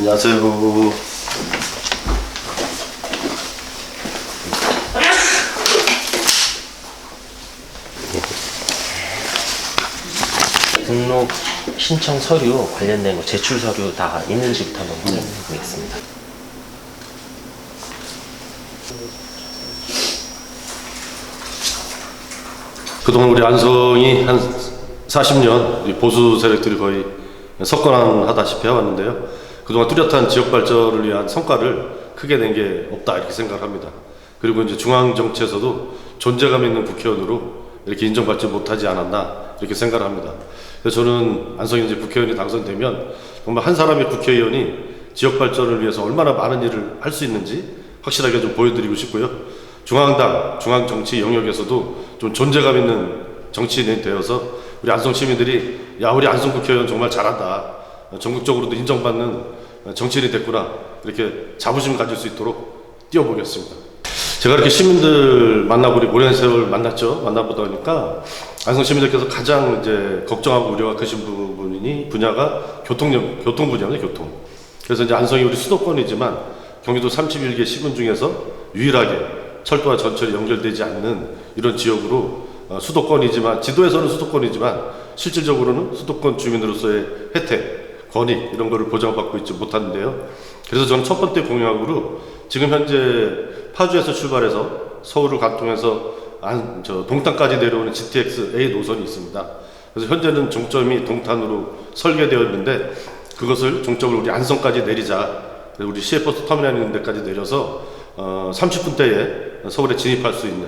안녕하세요. 등록 신청 서류 관련된 거 제출 서류 다 있는지부터 한번 확인해 보겠습니다. 그동안 우리 안성이 한 40년 우리 보수 세력들이 거의 석권하다시피 해왔는데요. 그동안 뚜렷한 지역 발전을 위한 성과를 크게 낸 게 없다 이렇게 생각합니다. 그리고 이제 중앙 정치에서도 존재감 있는 국회의원으로 이렇게 인정받지 못하지 않았나 이렇게 생각을 합니다. 그래서 저는 안성이 이제 국회의원이 당선되면 정말 한 사람의 국회의원이 지역 발전을 위해서 얼마나 많은 일을 할 수 있는지 확실하게 좀 보여드리고 싶고요. 중앙당, 중앙 정치 영역에서도 좀 존재감 있는 정치인이 되어서 우리 안성 시민들이 야 우리 안성 국회의원 정말 잘한다. 전국적으로도 인정받는 정치인이 됐구나. 이렇게 자부심 가질 수 있도록 뛰어보겠습니다. 제가 이렇게 시민들 만나고 우리 오랜 세월 만났죠. 만나보다 보니까 안성 시민들께서 가장 이제 걱정하고 우려가 크신 분야가 교통 분야입니다. 교통. 그래서 이제 안성이 우리 수도권이지만 경기도 31개 시군 중에서 유일하게 철도와 전철이 연결되지 않는 이런 지역으로 수도권이지만 지도에서는 수도권이지만 실질적으로는 수도권 주민으로서의 혜택, 권익 이런 거를 보장받고 있지 못하는데요. 그래서 저는 첫 번째 공약으로 지금 현재 파주에서 출발해서 서울을 관통해서 동탄까지 내려오는 GTX A 노선이 있습니다. 그래서 현재는 종점이 동탄으로 설계되어 있는데 그것을 종점을 우리 안성까지 내리자. 우리 시외버스 터미널 있는 데까지 내려서 30분대에 서울에 진입할 수 있는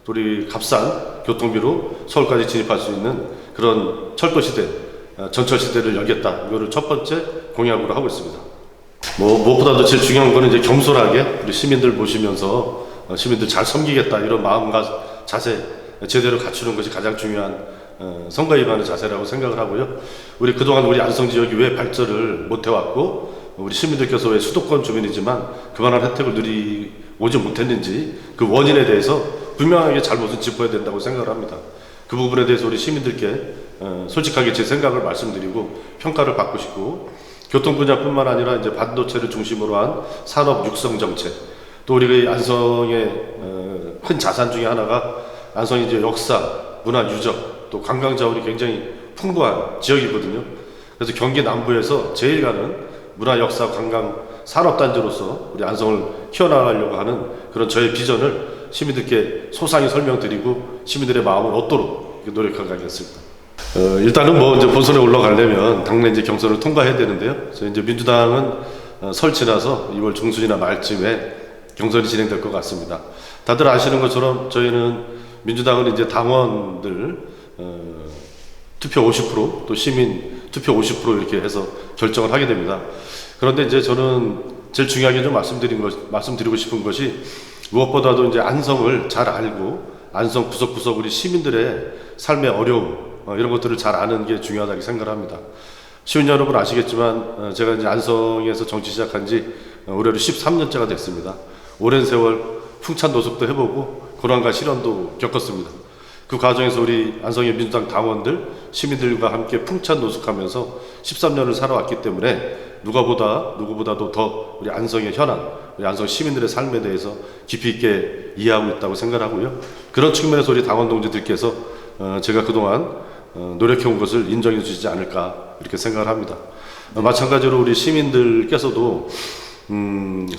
우리 값싼 교통비로 서울까지 진입할 수 있는 그런 철도 시대, 전철 시대를 열겠다. 이거를 첫 번째 공약으로 하고 있습니다. 무엇보다도 제일 중요한 거는 이제 겸손하게 우리 시민들 모시면서 시민들 잘 섬기겠다 이런 마음과 자세 제대로 갖추는 것이 가장 중요한 선거 임하는 자세라고 생각을 하고요. 우리 그동안 우리 안성 지역이 왜 발전을 못 해왔고 우리 시민들께서 왜 수도권 주민이지만 그만한 혜택을 오지 못했는지 그 원인에 대해서 분명하게 잘못을 짚어야 된다고 생각을 합니다. 그 부분에 대해서 우리 시민들께 솔직하게 제 생각을 말씀드리고 평가를 받고 싶고 교통 분야뿐만 아니라 이제 반도체를 중심으로 한 산업 육성 정책 또 우리 안성의 큰 자산 중에 하나가 안성이 이제 역사, 문화 유적 또 관광 자원이 굉장히 풍부한 지역이거든요. 그래서 경기 남부에서 제일 가는 문화 역사 관광 산업단지로서 우리 안성을 키워나가려고 하는 그런 저의 비전을 시민들께 소상히 설명드리고 시민들의 마음을 얻도록 노력하겠습니다. 일단은 이제 본선에 올라가려면 당내 이제 경선을 통과해야 되는데요. 그래서 이제 민주당은 설 지나서 2월 중순이나 말쯤에 경선이 진행될 것 같습니다. 다들 아시는 것처럼 저희는 민주당은 이제 당원들 투표 50% 또 시민 투표 50% 이렇게 해서 결정을 하게 됩니다. 그런데 이제 저는 제일 중요하게 좀 말씀드리고 싶은 것이 무엇보다도 이제 안성을 잘 알고 안성 구석구석 우리 시민들의 삶의 어려움 이런 것들을 잘 아는 게 중요하다고 생각을 합니다. 시민 여러분 아시겠지만 제가 이제 안성에서 정치 시작한 지 올해로 13년째가 됐습니다. 오랜 세월 풍찬 노숙도 해보고 고난과 시련도 겪었습니다. 그 과정에서 우리 안성의 민주당 당원들, 시민들과 함께 풍찬 노숙하면서 13년을 살아왔기 때문에 누구보다도 더 우리 안성의 현안, 우리 안성 시민들의 삶에 대해서 깊이 있게 이해하고 있다고 생각하고요. 그런 측면에서 우리 당원 동지들께서 제가 그동안 노력해온 것을 인정해 주시지 않을까 이렇게 생각을 합니다. 마찬가지로 우리 시민들께서도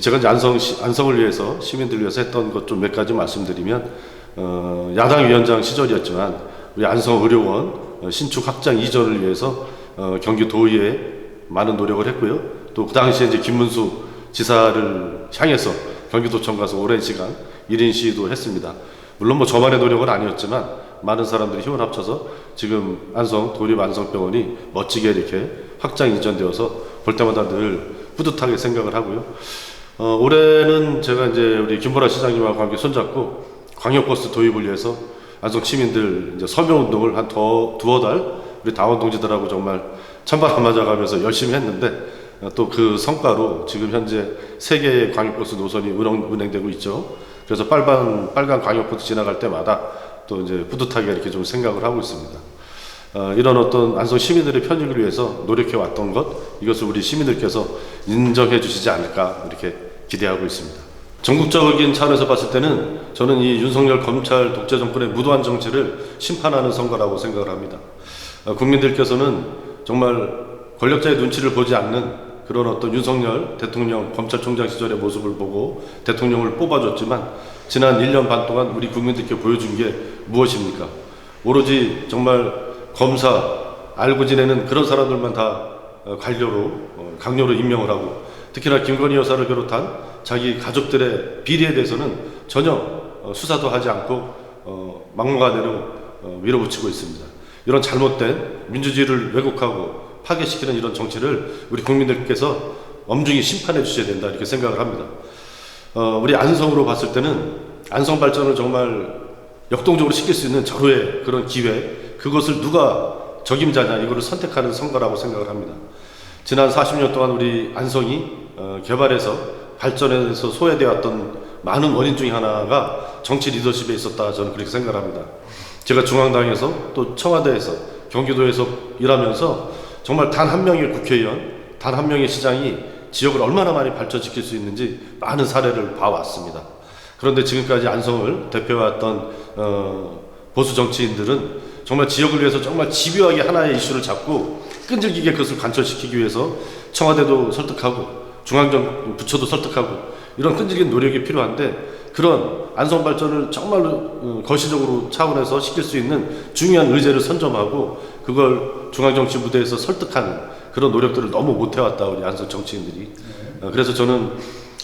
제가 이제 안성을 위해서 시민들을 위해서 했던 것 좀 몇 가지 말씀드리면 야당 위원장 시절이었지만 우리 안성 의료원 신축 확장 이전을 위해서 경기도의회에 많은 노력을 했고요. 또 그 당시에 이제 김문수 지사를 향해서 경기도청 가서 오랜 시간 1인 시위도 했습니다. 물론 저만의 노력은 아니었지만 많은 사람들이 힘을 합쳐서 지금 안성 도립안성병원이 멋지게 이렇게 확장 이전되어서 볼 때마다 늘 뿌듯하게 생각을 하고요. 올해는 제가 이제 우리 김보라 시장님하고 함께 손잡고 광역버스 도입을 위해서 안성 시민들 이제 서명운동을 한 두어 달 우리 당원 동지들하고 정말 찬발 안 맞아가면서 열심히 했는데 또 그 성과로 지금 현재 3개의 광역버스 노선이 운행되고 있죠. 그래서 빨간 광역버스 지나갈 때마다 또 이제 뿌듯하게 이렇게 좀 생각을 하고 있습니다. 이런 어떤 안성 시민들의 편익을 위해서 노력해 왔던 것, 이것을 우리 시민들께서 인정해 주시지 않을까 이렇게 기대하고 있습니다. 전국적인 차원에서 봤을 때는 저는 이 윤석열 검찰 독재 정권의 무도한 정치를 심판하는 선거라고 생각을 합니다. 국민들께서는 정말 권력자의 눈치를 보지 않는 그런 어떤 윤석열 대통령 검찰총장 시절의 모습을 보고 대통령을 뽑아줬지만 지난 1년 반 동안 우리 국민들께 보여준 게 무엇입니까? 오로지 정말 검사 알고 지내는 그런 사람들만 다 관료로 강요로 임명을 하고, 특히나 김건희 여사를 비롯한 자기 가족들의 비리에 대해서는 전혀 수사도 하지 않고 막무가내로 밀어붙이고 있습니다. 이런 잘못된 민주주의를 왜곡하고 파괴시키는 이런 정치를 우리 국민들께서 엄중히 심판해 주셔야 된다 이렇게 생각을 합니다. 우리 안성으로 봤을 때는 안성 발전을 정말 역동적으로 시킬 수 있는 절호의 그런 기회, 그것을 누가 적임자냐 이거를 선택하는 선거라고 생각을 합니다. 지난 40년 동안 우리 안성이 개발해서 발전해서 소외되었던 많은 원인 중에 하나가 정치 리더십에 있었다, 저는 그렇게 생각을 합니다. 제가 중앙당에서 또 청와대에서 경기도에서 일하면서 정말 단 한 명의 국회의원, 단 한 명의 시장이 지역을 얼마나 많이 발전시킬 수 있는지 많은 사례를 봐왔습니다. 그런데 지금까지 안성을 대표해왔던 보수 정치인들은 정말 지역을 위해서 정말 집요하게 하나의 이슈를 잡고 끈질기게 그것을 관철시키기 위해서 청와대도 설득하고 중앙정 부처도 설득하고 이런 끈질긴 노력이 필요한데, 그런 안성 발전을 정말로 거시적으로 차원에서 시킬 수 있는 중요한 의제를 선점하고 그걸 중앙정치 무대에서 설득하는 그런 노력들을 너무 못해왔다, 우리 안성 정치인들이. 그래서 저는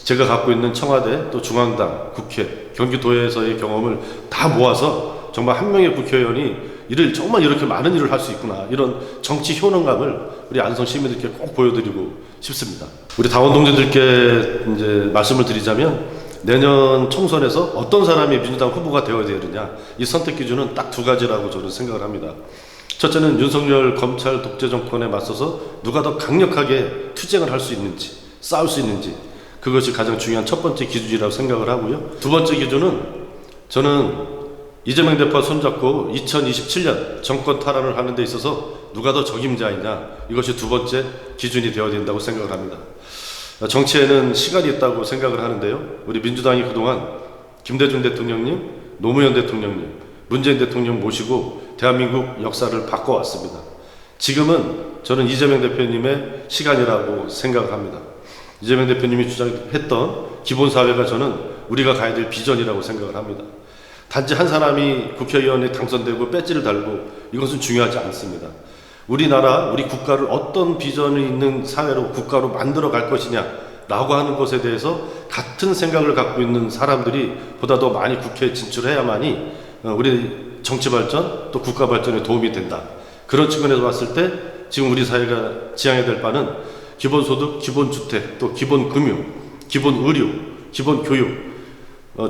제가 갖고 있는 청와대, 또 중앙당, 국회, 경기도에서의 경험을 다 모아서 정말 한 명의 국회의원이 일을 정말 이렇게 많은 일을 할 수 있구나, 이런 정치 효능감을 우리 안성 시민들께 꼭 보여드리고 싶습니다. 우리 당원 동지들께 이제 말씀을 드리자면, 내년 총선에서 어떤 사람이 민주당 후보가 되어야 되느냐, 이 선택 기준은 딱 두 가지라고 저는 생각을 합니다. 첫째는 윤석열 검찰 독재 정권에 맞서서 누가 더 강력하게 투쟁을 할 수 있는지, 싸울 수 있는지, 그것이 가장 중요한 첫 번째 기준이라고 생각을 하고요. 두 번째 기준은 저는 이재명 대표와 손잡고 2027년 정권 탈환을 하는 데 있어서 누가 더 적임자이냐, 이것이 두 번째 기준이 되어야 된다고 생각을 합니다. 정치에는 시간이 있다고 생각을 하는데요. 우리 민주당이 그동안 김대중 대통령님, 노무현 대통령님, 문재인 대통령 모시고 대한민국 역사를 바꿔왔습니다. 지금은 저는 이재명 대표님의 시간이라고 생각을 합니다. 이재명 대표님이 주장했던 기본사회가 저는 우리가 가야 될 비전이라고 생각을 합니다. 단지 한 사람이 국회의원에 당선되고 배지를 달고 이것은 중요하지 않습니다. 우리나라, 우리 국가를 어떤 비전이 있는 사회로, 국가로 만들어 갈 것이냐 라고 하는 것에 대해서 같은 생각을 갖고 있는 사람들이 보다 더 많이 국회에 진출해야만이 우리 정치 발전, 또 국가 발전에 도움이 된다. 그런 측면에서 봤을 때 지금 우리 사회가 지향해야 될 바는 기본소득, 기본주택, 또 기본금융, 기본의료, 기본교육,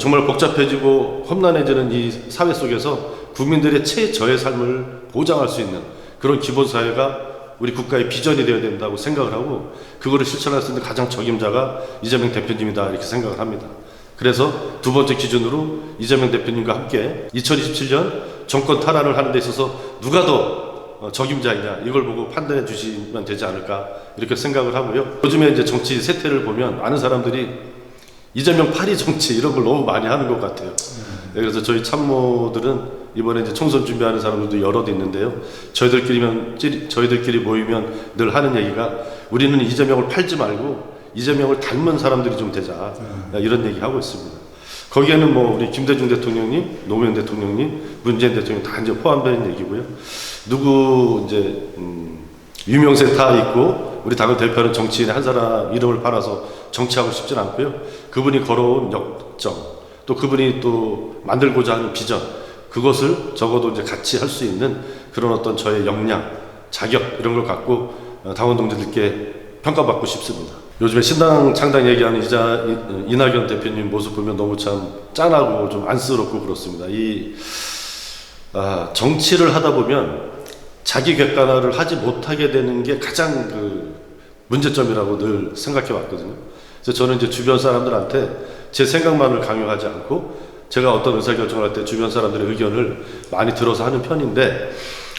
정말 복잡해지고 험난해지는 이 사회 속에서 국민들의 최저의 삶을 보장할 수 있는 그런 기본사회가 우리 국가의 비전이 되어야 된다고 생각을 하고, 그거를 실천할 수 있는 가장 적임자가 이재명 대표님이다 이렇게 생각을 합니다. 그래서 두 번째 기준으로 이재명 대표님과 함께 2027년 정권 탈환을 하는 데 있어서 누가 더 적임자이냐, 이걸 보고 판단해 주시면 되지 않을까 이렇게 생각을 하고요. 요즘에 이제 정치 세태를 보면 많은 사람들이 이재명 파리 정치 이런 걸 너무 많이 하는 것 같아요. 그래서 저희 참모들은 이번에 이제 총선 준비하는 사람들도 여럿 있는데요. 저희들끼리 모이면 늘 하는 얘기가, 우리는 이재명을 팔지 말고 이재명을 닮은 사람들이 좀 되자, 이런 얘기 하고 있습니다. 거기에는 뭐 우리 김대중 대통령님, 노무현 대통령님, 문재인 대통령 다 이제 포함되는 얘기고요. 누구 이제 유명세 다 있고 우리 당을 대표하는 정치인의 한 사람 이름을 팔아서 정치하고 싶진 않고요. 그분이 걸어온 역정, 또 그분이 또 만들고자 하는 비전, 그것을 적어도 이제 같이 할 수 있는 그런 어떤 저의 역량, 자격 이런 걸 갖고 당원 동지들께 평가받고 싶습니다. 요즘에 신당 창당 얘기하는 이낙연 대표님 모습 보면 너무 참 짠하고 좀 안쓰럽고 그렇습니다. 정치를 하다 보면 자기 객관화를 하지 못하게 되는 게 가장 문제점이라고 늘 생각해 왔거든요. 그래서 저는 이제 주변 사람들한테 제 생각만을 강요하지 않고 제가 어떤 의사결정을 할 때 주변 사람들의 의견을 많이 들어서 하는 편인데,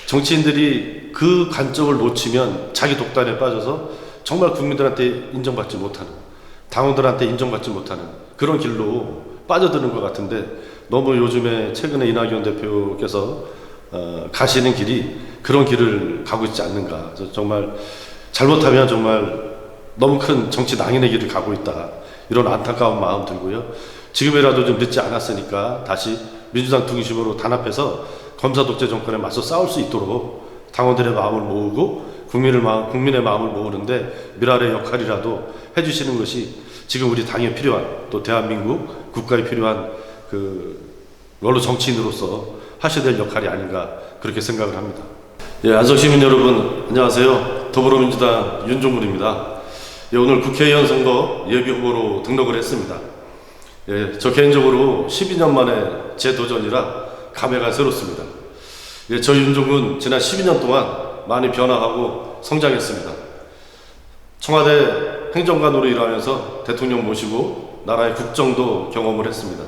정치인들이 그 관점을 놓치면 자기 독단에 빠져서 정말 국민들한테 인정받지 못하는, 당원들한테 인정받지 못하는 그런 길로 빠져드는 것 같은데, 너무 요즘에 최근에 이낙연 대표께서 가시는 길이 그런 길을 가고 있지 않는가. 그래서 정말 잘못하면 정말 너무 큰 정치 낭인의 길을 가고 있다, 이런 안타까운 마음 들고요. 지금이라도 좀 늦지 않았으니까 다시 민주당 중심으로 단합해서 검사 독재 정권에 맞서 싸울 수 있도록 당원들의 마음을 모으고 국민의 마음을 모으는데 밀알의 역할이라도 해주시는 것이 지금 우리 당에 필요한, 또 대한민국 국가에 필요한 원로 정치인으로서 하셔야 될 역할이 아닌가, 그렇게 생각을 합니다. 예, 안성시민 여러분 안녕하세요. 더불어민주당 윤종굴입니다. 예, 오늘 국회의원 선거 예비후보로 등록을 했습니다. 예, 저 개인적으로 12년 만에 재도전이라 감회가 새롭습니다. 예, 저 윤종군 지난 12년 동안 많이 변화하고 성장했습니다. 청와대 행정관으로 일하면서 대통령 모시고 나라의 국정도 경험을 했습니다.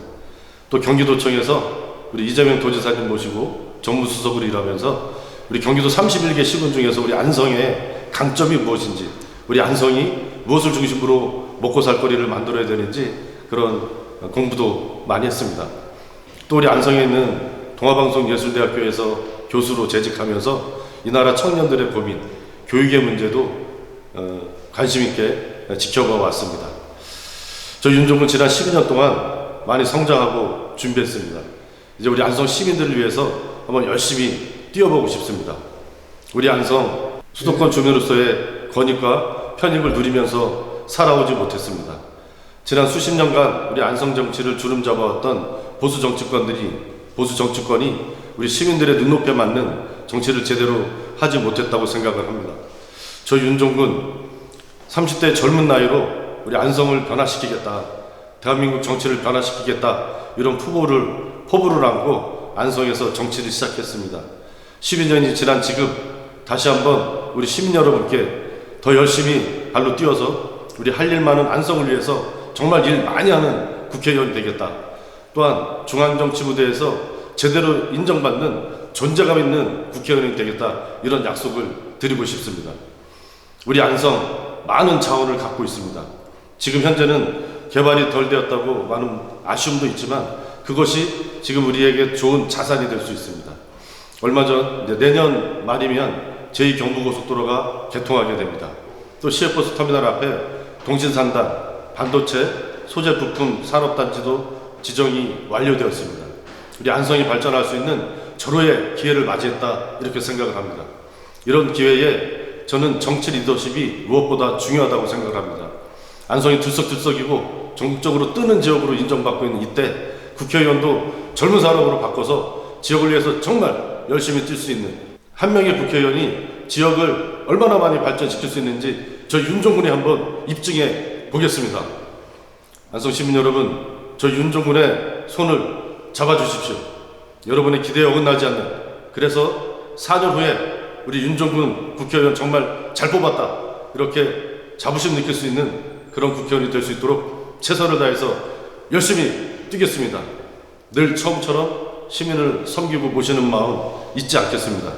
또 경기도청에서 우리 이재명 도지사님 모시고 정무수석으로 일하면서 우리 경기도 31개 시군 중에서 우리 안성의 강점이 무엇인지, 우리 안성이 무엇을 중심으로 먹고 살 거리를 만들어야 되는지 그런 공부도 많이 했습니다. 또 우리 안성에 있는 동아방송예술대학교에서 교수로 재직하면서 이 나라 청년들의 고민, 교육의 문제도 관심 있게 지켜봐 왔습니다. 저 윤종군 지난 12년 동안 많이 성장하고 준비했습니다. 이제 우리 안성 시민들을 위해서 한번 열심히 뛰어보고 싶습니다. 우리 안성 수도권 주민으로서의 권익과 편익을 누리면서 살아오지 못했습니다. 지난 수십 년간 우리 안성 정치를 주름 잡아왔던 보수 정치권이 우리 시민들의 눈높이에 맞는 정치를 제대로 하지 못했다고 생각을 합니다. 저 윤종군 30대 젊은 나이로 우리 안성을 변화시키겠다, 대한민국 정치를 변화시키겠다, 이런 포부를 안고 안성에서 정치를 시작했습니다. 12년이 지난 지금 다시 한번 우리 시민 여러분께 더 열심히 발로 뛰어서 우리 할 일 많은 안성을 위해서 정말 일 많이 하는 국회의원이 되겠다. 또한 중앙정치무대에서 제대로 인정받는 존재감 있는 국회의원이 되겠다, 이런 약속을 드리고 싶습니다. 우리 안성 많은 자원을 갖고 있습니다. 지금 현재는 개발이 덜 되었다고 많은 아쉬움도 있지만 그것이 지금 우리에게 좋은 자산이 될 수 있습니다. 얼마 전 내년 말이면 제2경부고속도로가 개통하게 됩니다. 또 시외버스 터미널 앞에 동신산단, 반도체, 소재 부품 산업단지도 지정이 완료되었습니다. 우리 안성이 발전할 수 있는 절호의 기회를 맞이했다, 이렇게 생각을 합니다. 이런 기회에 저는 정치 리더십이 무엇보다 중요하다고 생각을 합니다. 안성이 들썩들썩이고 전국적으로 뜨는 지역으로 인정받고 있는 이때 국회의원도 젊은 사람으로 바꿔서 지역을 위해서 정말 열심히 뛸 수 있는 한 명의 국회의원이 지역을 얼마나 많이 발전시킬 수 있는지 저 윤종군이 한번 입증해 보겠습니다. 안성 시민 여러분, 저 윤종군의 손을 잡아주십시오. 여러분의 기대에 어긋나지 않는, 그래서 4년 후에 우리 윤종군 국회의원 정말 잘 뽑았다, 이렇게 자부심 느낄 수 있는 그런 국회의원이 될 수 있도록 최선을 다해서 열심히 뛰겠습니다. 늘 처음처럼 시민을 섬기고 모시는 마음 잊지 않겠습니다.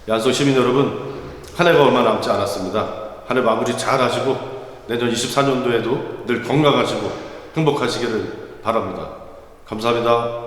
안성 시민 여러분, 한 해가 얼마 남지 않았습니다. 한 해 마무리 잘 하시고 내년 24년도에도 늘 건강하시고 행복하시기를 바랍니다. 감사합니다.